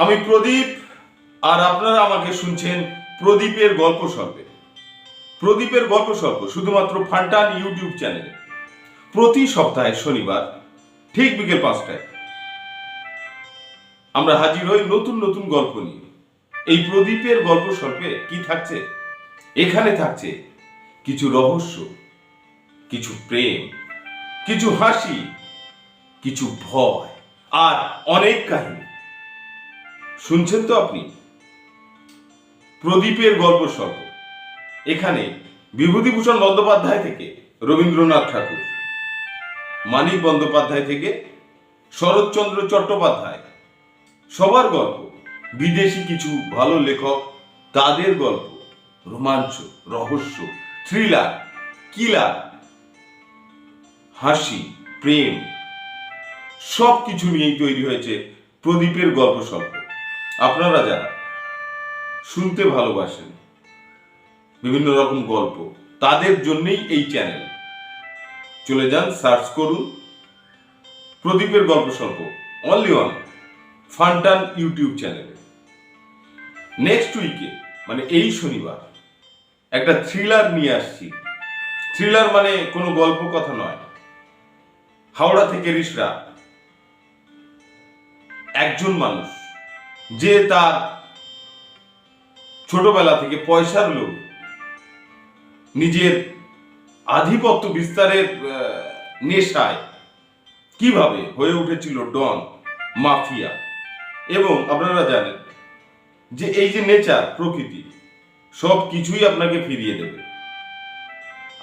আমি প্রদীপ, আর আপনারা আমাকে শুনছেন প্রদীপের গল্প স্বল্পে। প্রদীপের গল্প স্বল্প শুধুমাত্র ফান্টান ইউটিউব চ্যানেলে প্রতি সপ্তাহে শনিবার ঠিক বিকেল 5টায় আমরা হাজির হই নতুন নতুন গল্প নিয়ে। এই প্রদীপের গল্প স্বল্পে কি থাকছে? এখানে থাকছে কিছু রহস্য, কিছু প্রেম, কিছু হাসি, কিছু ভয়, আর অনেক কাহিনী। শুনছেন তো আপনি প্রদীপের গল্প স্বল্প। এখানে বিভূতিভূষণ বন্দ্যোপাধ্যায় থেকে রবীন্দ্রনাথ ঠাকুর, মানিক বন্দ্যোপাধ্যায় থেকে শরৎচন্দ্র চট্টোপাধ্যায়, সবার গল্প, বিদেশি কিছু ভালো লেখক, তাদের গল্প, রোমাঞ্চ, রহস্য, থ্রিলার, কিলার, হাসি, প্রেম, সব কিছু নিয়েই তৈরি হয়েছে প্রদীপের গল্প স্বল্প। আপনারা যারা শুনতে ভালোবাসেন বিভিন্ন রকম গল্প, তাদের জন্যই এই চ্যানেল। চলে যান, সার্চ করুন প্রদীপের গল্প স্বল্প, অনলি অন ফান্টান ইউটিউব চ্যানেলে। নেক্সট উইকে মানে এই শনিবার একটা থ্রিলার নিয়ে আসছি। থ্রিলার মানে কোনো গল্প কথা নয়। হাওড়া থেকে রিসরা একজন মানুষ, যে তার ছোটবেলা থেকে পয়সার লোভ, নিজের আধিপত্য বিস্তারের নেশায় কিভাবে হয়ে উঠেছিল ডন, মাফিয়া। এবং আপনারা জানেন যে এই যে নেচার, প্রকৃতি, সব কিছুই আপনাকে ফিরিয়ে দেবে।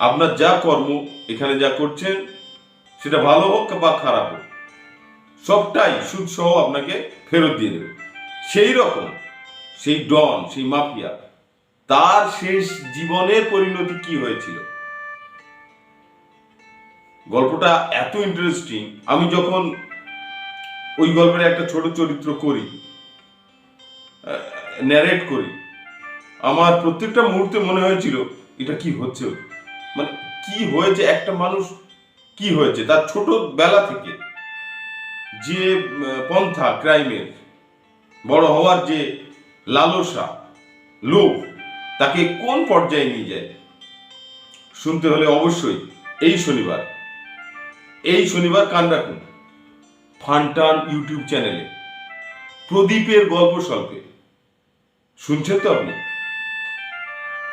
আপনার যা কর্ম এখানে যা করছেন, সেটা ভালো হোক বা খারাপ হোক, সবটাই সুদ সহ আপনাকে ফেরত দিয়ে দেবে। সেই রকম সেই ডন, সেই মাফিয়া, তার শেষ জীবনের পরিণতি কি হয়েছিল, গল্পটা এত ইন্টারেস্টিং। আমি যখন ওই গল্পের একটা ছোট চরিত্র করি, ন্যারেট করি, আমার প্রত্যেকটা মুহূর্তে মনে হয়েছিল এটা কি হচ্ছে, মানে কি হয়েছে, একটা মানুষ কি হয়েছে, তার ছোটবেলা থেকে যে পন্থা ক্রাইমের, বড় হওয়ার যে লালসা, লোভ, তাকে কোন পর্যায়ে নিয়ে যায়। শুনতে হলে অবশ্যই এই শনিবার কান রাখুন ফান্টান ইউটিউব চ্যানেলে প্রদীপের গল্প স্বল্পে। শুনছেন তো আপনি?